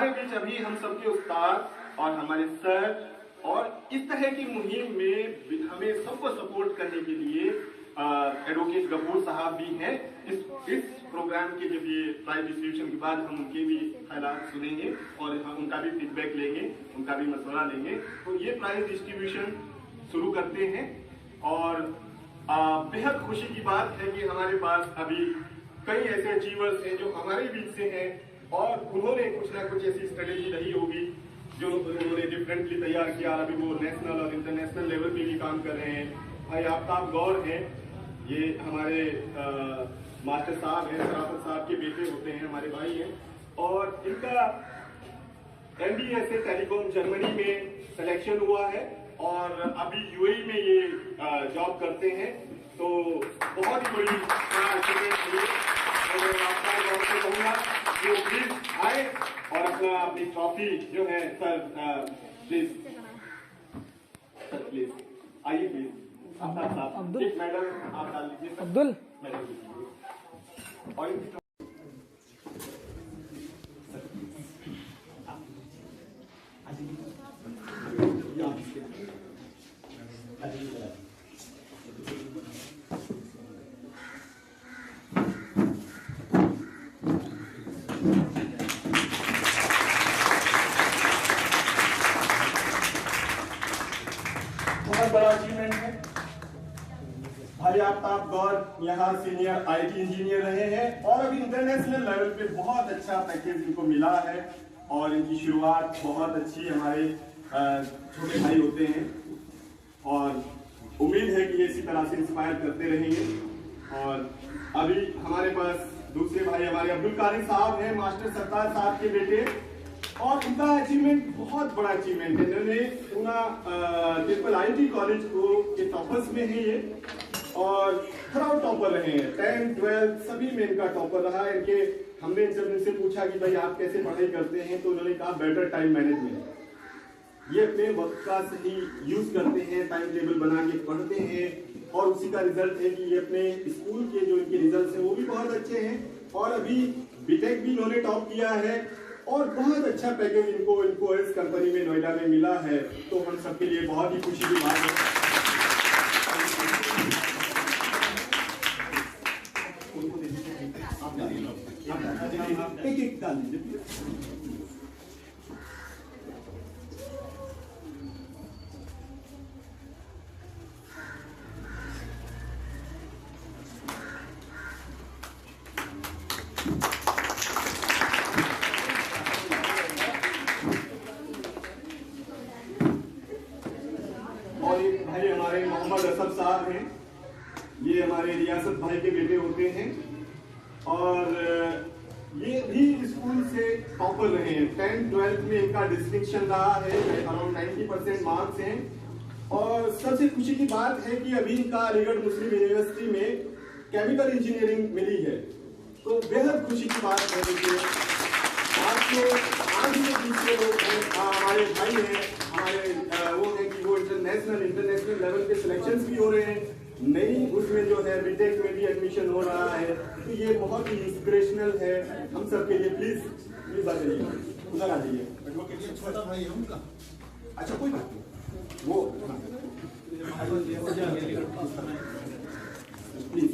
हमारे बीच अभी हम सबके उस्ताद और हमारे सर और इस तरह की मुहिम में हमें सबको सपोर्ट करने के लिए एडवोकेट गफूर साहब भी हैं। इस प्रोग्राम के जब ये प्राइज डिस्ट्रीब्यूशन के बाद हम उनके भी ख्यालात सुनेंगे और हम उनका भी फीडबैक लेंगे, उनका भी मशवरा लेंगे। तो ये प्राइज डिस्ट्रीब्यूशन शुरू करते हैं और बेहद खुशी की बात है कि हमारे पास अभी कई ऐसे अचीवर्स हैं जो हमारे बीच से हैं और उन्होंने कुछ ना कुछ ऐसी स्ट्रेटेजी रही होगी जो उन्होंने डिफरेंटली तैयार किया। अभी वो नेशनल और इंटरनेशनल लेवल पे भी काम कर रहे हैं। भाई आफ्ताब गौर हैं, ये हमारे मास्टर साहब हैं, सराफत साहब के बेटे होते हैं, हमारे भाई हैं और इनका MBA टेलीकॉम जर्मनी में सिलेक्शन हुआ है और अभी UAE में ये जॉब करते हैं। तो बहुत ही बड़ी कहूँगा कि प्लीज आए और अपनी ट्रॉफी जो है सर प्लीज आइए प्लीज। अब्दुल मैडम आप डाल लीजिए। अब्दुल मैडम और बड़ा अचीवमेंट है। भाई आफ्ताब गौर यहाँ सीनियर IT इंजीनियर रहे हैं और अभी इंटरनेशनल लेवल पे बहुत अच्छा पैकेज इनको मिला है और इनकी शुरुआत बहुत अच्छी हमारे छोटे भाई होते हैं और उम्मीद है कि ये इसी तरह से इंस्पायर करते रहेंगे। और अभी हमारे पास दूसरे भाई हमारे अब्दुल कारी साहब हैं, मास्टर सरताज साहब के बेटे और उनका अचीवमेंट बहुत बड़ा अचीवमेंट है। इन्होंने पूरा ट्रिपल IIT कॉलेज को के टॉपर्स में है ये और थर्ड टॉपर रहे हैं, 10th 12th सभी में इनका टॉपर रहा है। इनके हमने जब इनसे पूछा कि भाई आप कैसे पढ़ाई करते हैं तो उन्होंने कहा बेटर टाइम मैनेजमेंट। ये अपने वक्त का सही यूज करते हैं, टाइम टेबल बना के पढ़ते हैं और उसी का रिजल्ट है कि ये अपने स्कूल के जो इनके रिजल्ट हैं वो भी बहुत अच्छे हैं और अभी बीटेक भी इन्होंने टॉप किया है और बहुत अच्छा पैकेज इनको इस कंपनी में नोएडा में मिला है। तो हम सबके लिए बहुत ही खुशी की बात है। एक डाल दीजिए। भाई हमारे मोहम्मद असद साहब हैं, ये हमारे रियासत भाई के बेटे होते हैं और ये भी स्कूल से टॉपर रहे हैं। 10th 12th में इनका डिस्टिंक्शन रहा है, अराउंड 90% मार्क्स हैं और सबसे खुशी की बात है कि अभी इनका अलीगढ़ मुस्लिम यूनिवर्सिटी में केमिकल इंजीनियरिंग मिली है। तो बेहद खुशी की बात है कि आपके आज के दूसरे लोग हैं, हमारे भाई हैं, हमारे वो है कि वो इंटरनेशनल लेवल के सिलेक्शंस भी हो रहे हैं, नई उसमें जो है बीटेक में भी एडमिशन हो रहा है। तो ये बहुत ही इंस्पिरेशनल है हम सब के लिए। प्लीज आ जाइए, उधर आ जाइए। छोटा भाई है उनका, अच्छा कोई बात नहीं, वो प्लीज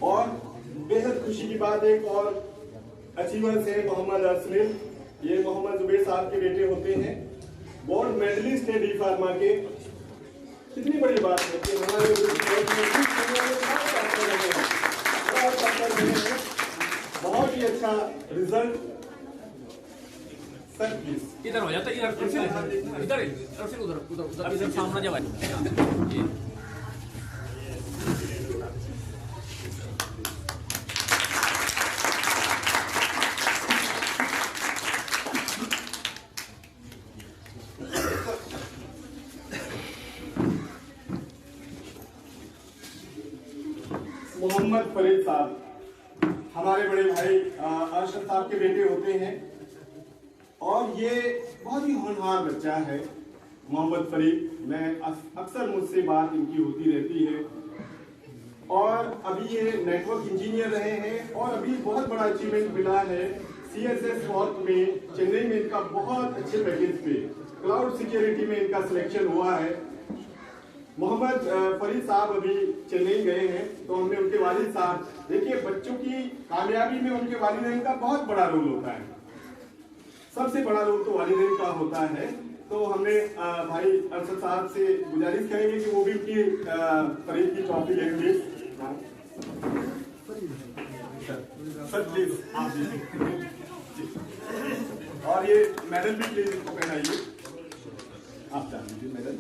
और बेहद खुशी की बात है, एक और अचीवर्स है मोहम्मद अरसलिन। ये मोहम्मद जुबैर साहब के बेटे होते हैं, गोल्ड मेडलिस्ट है डी फार्मा के। कितनी बड़ी बात है कि हमारे बहुत ही अच्छा रिजल्ट। सर प्लीज इधर हो जाता, इधर इधर सामने जब मोहम्मद फरीद साहब हमारे बड़े भाई अरशद साहब के बेटे होते हैं और ये बहुत ही होनहार बच्चा है मोहम्मद फरीद। मैं अक्सर मुझसे बात इनकी होती रहती है और अभी ये नेटवर्क इंजीनियर रहे हैं और अभी बहुत बड़ा अचीवमेंट मिला है CSS वॉर्क में चेन्नई में इनका बहुत अच्छे पैकेज पे क्लाउड सिक्योरिटी में इनका सिलेक्शन हुआ है। मोहम्मद फरीद साहब अभी चेन्नई गए हैं तो हमने उनके वालिद साहब, देखिए बच्चों की कामयाबी में उनके वालिदैन का बहुत बड़ा रोल होता है, सबसे बड़ा रोल तो वालिदैन का होता है। तो हमने भाई अरशद साहब से गुजारिश करेंगे कि वो भी उनकी फरीद की ट्रॉफी लेंगे। सर प्लीज आप और ये मेडल भी प्लीज इनको पहनाइए, आप जान लीजिए मेडल।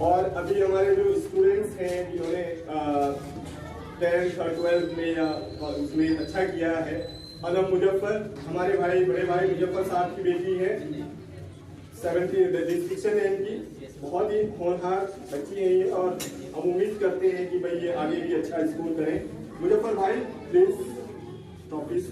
और अभी हमारे जो स्टूडेंट्स हैं जिन्होंने 10th और 12th में या उसमें अच्छा किया है, अनम मुजफ्फर हमारे भाई बड़े भाई मुजफ्फर साहब की बेटी है, 70 डिस्ट्रिक्शन है इनकी, बहुत ही होनहार बच्ची है ये और हम उम्मीद करते हैं कि भाई ये आगे भी अच्छा स्कोर करें। मुजफ्फर भाई प्लीज टॉपिक।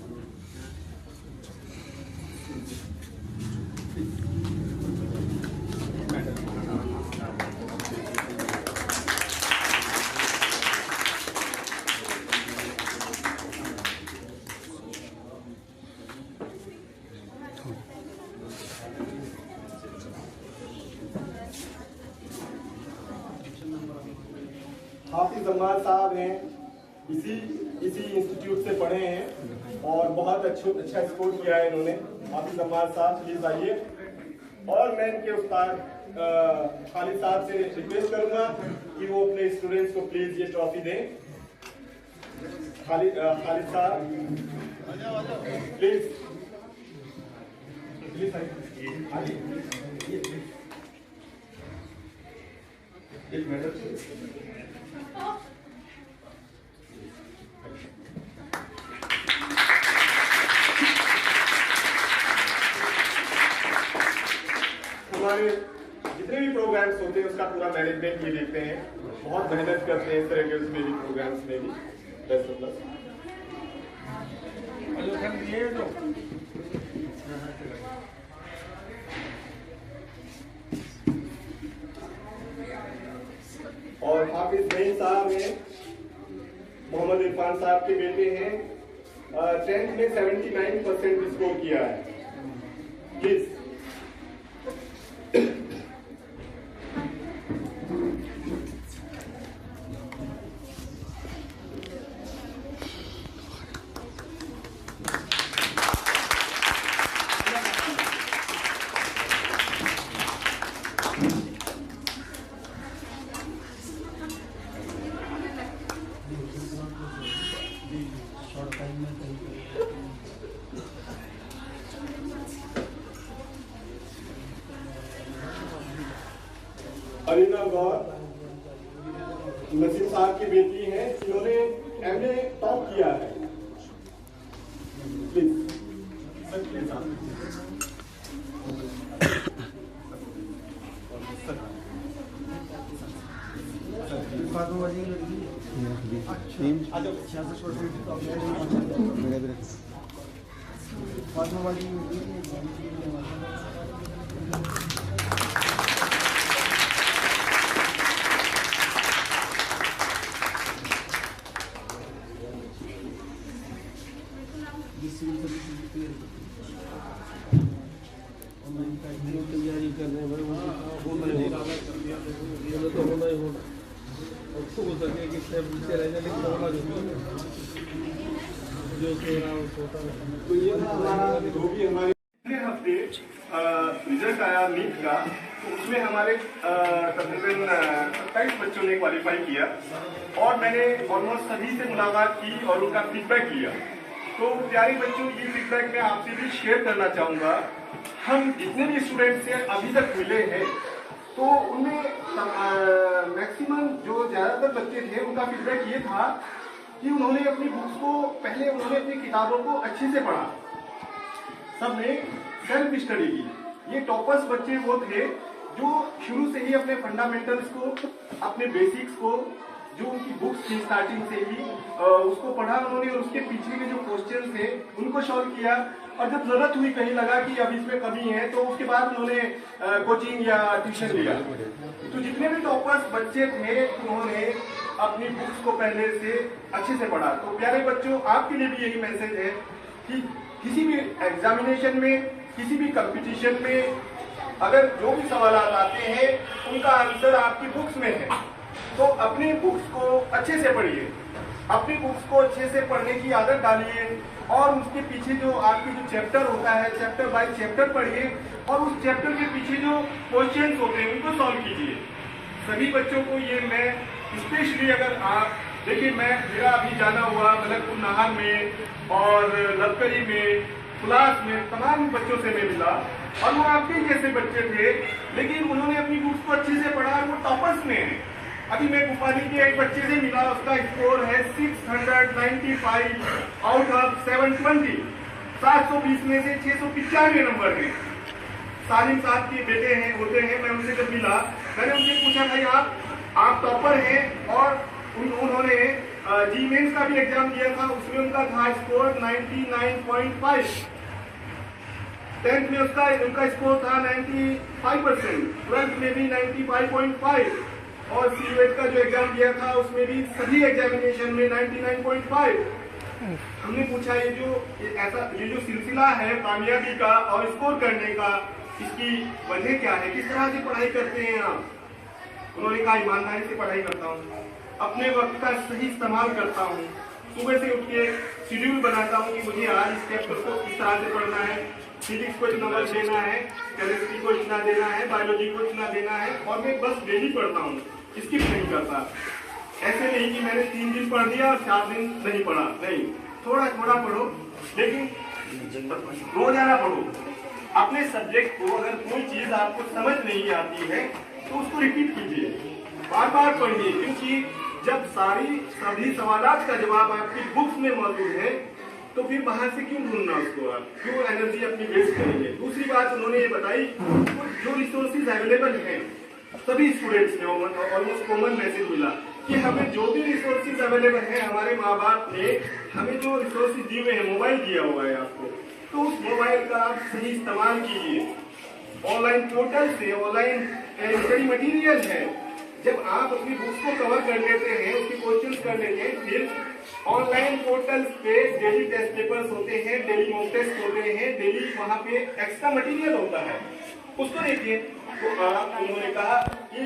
हाफिज अम्मार साहब हैं, इसी इंस्टीट्यूट से पढ़े हैं और बहुत अच्छा स्कोर किया है इन्होंने। हाफिज अम्मार साहब प्लीज आइए। और मैं इनके उस्ताद खालिद साहब से रिक्वेस्ट करूंगा कि वो अपने स्टूडेंट्स को प्लीज ये ट्रॉफी दें। खालिद साहब प्लीज एक मिनट। हमारे जितने भी प्रोग्राम्स होते हैं उसका पूरा मैनेजमेंट ये देखते हैं, बहुत मेहनत करते हैं इस तरह के उसमें भी प्रोग्राम्स में भी। Best of luck. और हाफिज नईम साहब हैं, मोहम्मद इरफान साहब के बेटे हैं, 10th में 79% स्कोर किया है। प्लीज अरीना गौर नसीम साहब की बेटी हैं, जिन्होंने MA टॉप किया है। प्लीज सर प्लीज तैयारी कर रहे हैं, तो होना ही होना, हो सके कि पीछे रह जाए, लेकिन होना जो तो ये हमारा जो भी हमारे हफ्ते रिजल्ट आया नीट का, तो उसमें हमारे तकरीबन 27 बच्चों ने क्वालिफाई किया और मैंने ऑलमोस्ट सभी से मुलाकात की और उनका फीडबैक लिया। तो प्यारे बच्चों, ये फीडबैक मैं आपसे भी शेयर करना चाहूँगा। हम जितने भी स्टूडेंट से अभी तक मिले हैं तो उनमें मैक्सिमम जो ज़्यादातर बच्चे थे उनका फीडबैक ये था कि उन्होंने अपनी बुक्स को पहले उन्होंने अपनी किताबों को अच्छे से पढ़ा, सबने सेल्फ स्टडी की। ये टॉपर्स बच्चे वो थे जो शुरू से ही अपने फंडामेंटल्स को, अपने बेसिक्स को, जो उनकी बुक्स थी स्टार्टिंग से ही उसको पढ़ा उन्होंने, और उसके पीछे के जो क्वेश्चन थे उनको सॉल्व किया। और जब जरूरत हुई, कहीं लगा कि अब इसमें कमी है, तो उसके बाद उन्होंने कोचिंग या ट्यूशन लिया। तो जितने भी टॉपर्स बच्चे थे उन्होंने अपनी बुक्स को पहले से अच्छे से पढ़ा। तो प्यारे बच्चों, आपके लिए भी यही मैसेज है कि किसी भी एग्जामिनेशन में, किसी भी कंपटीशन में अगर जो भी सवाल आते हैं उनका आंसर आपकी बुक्स में है, तो अपनी बुक्स को अच्छे से पढ़िए, अपनी बुक्स को अच्छे से पढ़ने की आदत डालिए, और उसके पीछे जो आपके जो चैप्टर होता है, चैप्टर बाय चैप्टर पढ़िए, और उस चैप्टर के पीछे जो क्वेश्चंस होते हैं उनको सॉल्व कीजिए। सभी बच्चों को ये मैं स्पेशली, अगर आप देखिए, मेरा अभी जाना हुआ मलकपुर नाहर में और लबकरी में, क्लास में तमाम बच्चों से मैं मिला, और वो आपके जैसे बच्चे थे, लेकिन उन्होंने अपनी बुक्स को अच्छे से पढ़ा और वो टॉपर्स में है। अभी मैं भोपाली के एक बच्चे से मिला, उसका स्कोर है 695 आउट ऑफ 720, 720 में से 695 नंबर है। सालिम साहब के बेटे हैं, होते हैं। मैं उनसे जब मिला, मैंने उनसे पूछा, भाई आप टॉपर हैं, और उन्होंने जी मेंस का भी एग्जाम दिया था, उसमें उनका था स्कोर 99.5, 10th में उनका स्कोर था 95%, 12th में भी 95.5, और सीवेट का जो एग्जाम दिया था उसमें भी सभी एग्जामिनेशन में 99.5। हमने पूछा ये जो सिलसिला है कामयाबी का और स्कोर करने का, इसकी वजह क्या है, किस तरह से पढ़ाई करते हैं आप? उन्होंने कहा, ईमानदारी से पढ़ाई करता हूँ, अपने वक्त का सही इस्तेमाल करता हूँ, सुबह से उठ के शेड्यूल बनाता हूँ कि मुझे आज इस चैप्टर को किस तरह से पढ़ना है, फिजिक्स को इतना नंबर देना है, केमिस्ट्री को इतना देना है, बायोलॉजी को इतना देना है, और मैं बस डेली पढ़ता हूँ, स्किप नहीं करता। ऐसे नहीं कि मैंने 3 दिन पढ़ दिया और 4 दिन नहीं पढ़ा, नहीं, थोड़ा थोड़ा पढ़ो, लेकिन रोजाना पढ़ो। अपने सब्जेक्ट को अगर कोई चीज आपको समझ नहीं आती है तो उसको रिपीट कीजिए, बार बार पढ़िए, क्योंकि जब सभी सवालात का जवाब आपकी बुक्स में मौजूद है तो फिर बाहर से क्यों ढूंढना उसको, आप क्यों एनर्जी अपनी वेस्ट करेंगे। दूसरी बात उन्होंने ये बताई, जो रिसोर्सेज अवेलेबल हैं सभी स्टूडेंट्स में, ऑलमोस्ट कॉमन मैसेज मिला कि हमें जो भी रिसोर्सेज अवेलेबल है, हमारे माँ बाप ने हमें जो रिसोर्सेज दिए हुए हैं, मोबाइल दिया हुआ है आपको, तो उस मोबाइल का आप सही इस्तेमाल कीजिए। ऑनलाइन पोर्टल से ऑनलाइन स्टडी मटेरियल है, जब आप अपनी बुक्स को कवर कर लेते हैं, उसके क्वेश्चंस कर लेते हैं, फिर ऑनलाइन पोर्टल पे डेली टेस्ट पेपर्स होते हैं, डेली मॉक टेस्ट होते हैं, डेली वहाँ पे एक्स्ट्रा मटेरियल होता है, उसको देखिए। तो उन्होंने कहा कि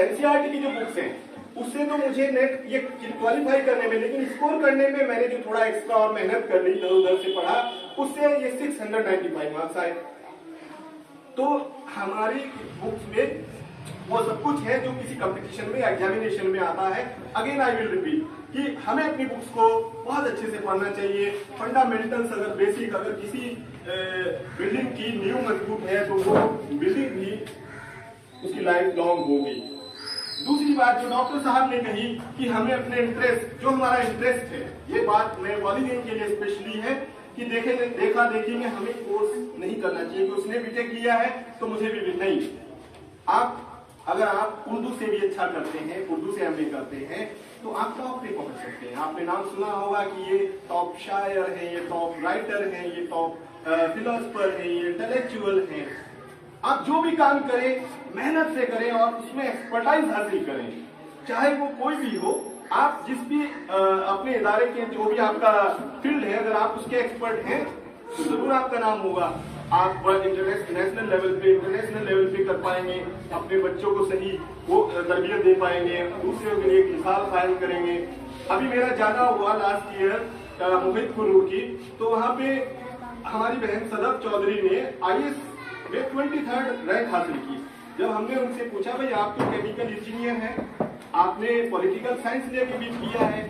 एनसीईआरटी की जो बुक्स हैं उससे तो मुझे नेट ये क्वालिफाई करने में, लेकिन स्कोर करने में मैंने जो थोड़ा एक्स्ट्रा और मेहनत कर ली, इधर उधर से पढ़ा, उससे ये 695 मार्क्स आए। तो हमारी बुक्स में वो सब कुछ है जो किसी कंपटीशन में, एग्जामिनेशन में आता है। अगेन आई विल रिपीट कि हमें अपनी बुक्स को बहुत अच्छे से पढ़ना चाहिए। फंडामेंटल्स, अगर बेसिक, अगर किसी बिल्डिंग की नींव मजबूत है तो वो बिल्डिंग भी उसकी लाइफ लॉन्ग होगी। दूसरी बात जो डॉक्टर साहब ने कही कि हमें अपने इंटरेस्ट, जो हमारा इंटरेस्ट है, ये बात मैं वालिदैन के लिए स्पेशली है कि देखा देखी में हमें कोर्स नहीं करना चाहिए कि उसने बीटेक किया है तो मुझे भी नहीं। अगर आप उर्दू से भी अच्छा करते हैं, उर्दू से एमए करते हैं, तो आप टॉप पे पहुंच सकते हैं। आपने नाम सुना होगा कि ये टॉप शायर है, ये टॉप राइटर है, ये टॉप फिलोसफर है, ये इंटेलेक्चुअल है। आप जो भी काम करें मेहनत से करें और उसमें एक्सपर्टाइज हासिल करें, चाहे वो कोई भी हो। आप जिस भी अपने इदारे के जो भी आपका फील्ड है, अगर आप उसके एक्सपर्ट हैं तो जरूर आपका नाम होगा। आप नेशनल लेवल पे कर पाएंगे, अपने बच्चों को सही वो तरबियत दे पाएंगे, दूसरों के लिए एक मिसाल कायम करेंगे। अभी मेरा जाना हुआ लास्ट ईयर मोहितपुर की, तो वहाँ पे हमारी बहन सदफ चौधरी ने IAS में 23rd रैंक हासिल की। जब हमने उनसे पूछा, भाई आप तो केमिकल इंजीनियर हैं, आपने पॉलिटिकल साइंस लेके बीट किया है,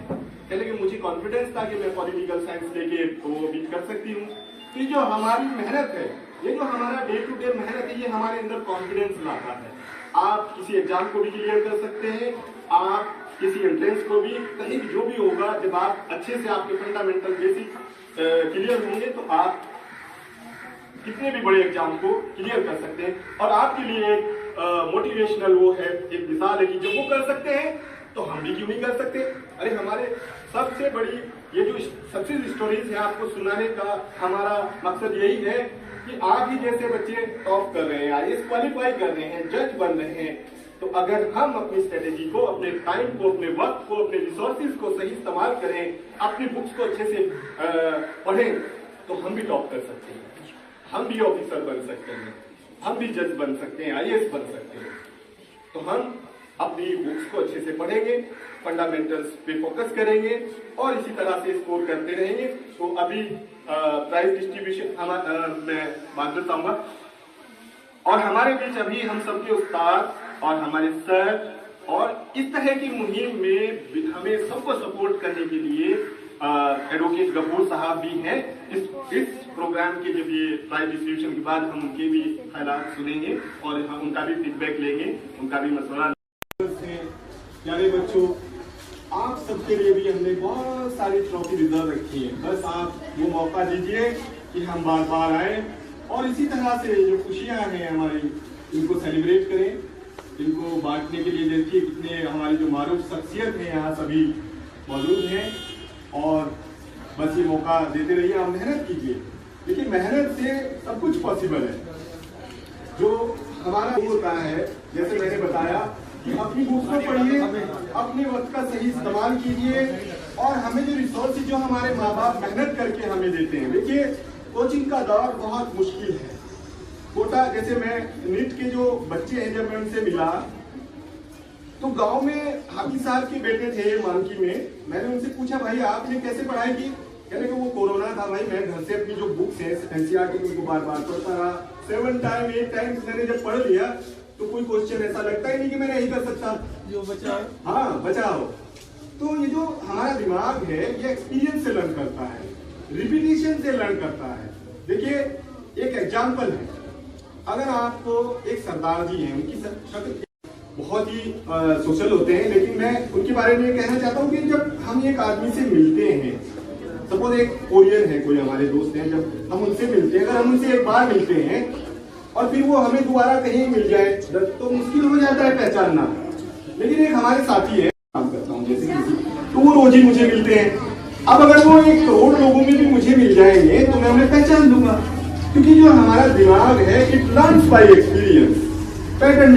लेकिन मुझे कॉन्फिडेंस था कि मैं पॉलिटिकल साइंस लेके वो बीट कर सकती हूँ। तो जो हमारी मेहनत है, ये जो हमारा डे टू डे मेहनत है, ये हमारे अंदर कॉन्फिडेंस लाता है। आप किसी एग्जाम को भी क्लियर कर सकते हैं, आप किसी एंट्रेंस को भी, कहीं भी जो भी होगा, जब आप अच्छे से आपके फंडामेंटल बेसिक क्लियर होंगे तो आप कितने भी बड़े एग्जाम को क्लियर कर सकते हैं। और आपके लिए एक मोटिवेशनल वो है, एक मिसाल है कि जब वो कर सकते हैं तो हम भी क्यों नहीं कर सकते। अरे हमारे सबसे बड़ी ये जो सक्सेस स्टोरीज है आपको सुनाने का हमारा मकसद यही है कि आप ही जैसे बच्चे टॉप कर रहे हैं, आईएएस क्वालिफाई कर रहे हैं, जज बन रहे हैं, तो अगर हम अपनी स्ट्रेटेजी को, अपने टाइम को, अपने वक्त को, अपने रिसोर्सेज को सही इस्तेमाल करें, अपनी बुक्स को अच्छे से पढ़ें, तो हम भी टॉप कर सकते हैं, हम भी ऑफिसर बन सकते हैं, हम भी जज बन सकते हैं, आईएएस बन सकते हैं। तो हम अपनी बुक्स को अच्छे से पढ़ेंगे, फंडामेंटल्स पे फोकस करेंगे और इसी तरह से स्कोर करते रहेंगे। तो अभी प्राइज डिस्ट्रीब्यूशन मैं बात करता हूँ। और हमारे बीच अभी हम सबके उस्ताद और हमारे सर और इस तरह की मुहिम में हमें सबको सपोर्ट करने के लिए एडवोकेट गफूर साहब भी हैं। इस प्रोग्राम के जब ये प्राइज डिस्ट्रीब्यूशन के बाद हम उनके भी ख्यालात सुनेंगे और हम उनका भी फीडबैक लेंगे, उनका भी मशवरा। प्यारे बच्चों, आप सबके लिए भी हमने बहुत सारी ट्रॉफी रिजर्व रखी है। बस आप वो मौका दीजिए कि हम बार बार आए और इसी तरह से जो खुशियां हैं हमारी, इनको सेलिब्रेट करें, इनको बांटने के लिए देखिए कितने हमारी जो मारूफ शख्सियत है यहाँ सभी मौजूद हैं। और बस ये मौका देते रहिए, आप मेहनत कीजिए। देखिए मेहनत से सब कुछ पॉसिबल है। जो हमारा होता है, जैसे मैंने बताया कि अपनी बुक्स को पढ़िए, अपने वक्त का सही इस्तेमाल कीजिए और हमें जो रिसोर्सेज जो हमारे माँ बाप मेहनत करके हमें देते हैं। देखिए कोचिंग का दौर बहुत मुश्किल है। कोटा जैसे मैं नीट के जो बच्चे हैं, जब मैं उनसे मिला तो गांव में हाफिज साहब के बेटे थे मानकी में। मैंने उनसे पूछा भाई आपने कैसे पढ़ाई की? कहने को वो कोरोना था भाई, मैं घर से अपनी जो बुक्स है एनसीईआरटी की उनको बार बार पढ़ता रहा। 7 टाइम 8 टाइम मैंने जब पढ़ लिया तो कोई क्वेश्चन ऐसा लगता ही नहीं कि मैं नहीं कर सकता। जो बचाओ, हाँ बचाओ। तो ये जो हमारा दिमाग है ये एक्सपीरियंस से लर्न करता है, रिपीटिशन से लर्न करता है। देखिए एक एग्जाम्पल है, अगर आपको एक सरदार जी हैं, उनकी शक्ल बहुत ही सोशल होते हैं, लेकिन मैं उनके बारे में कहना चाहता हूँ कि जब हम एक आदमी से मिलते हैं, सपोज एक कोरियन है, कोई हमारे दोस्त हैं, जब हम उनसे मिलते हैं, अगर हम उनसे एक बार मिलते हैं और फिर वो हमें दोबारा कहीं मिल जाए तो मुश्किल हो जाता है पहचानना। लेकिन एक हमारे साथी है, काम करता हूँ जैसे किसी, तो वो रोज ही मुझे मिलते हैं। अब अगर वो 1 करोड़ लोगों में भी मुझे मिल जाएंगे तो मैं उन्हें पहचान लूंगा, क्योंकि जो हमारा दिमाग है it learns bye experience. Pattern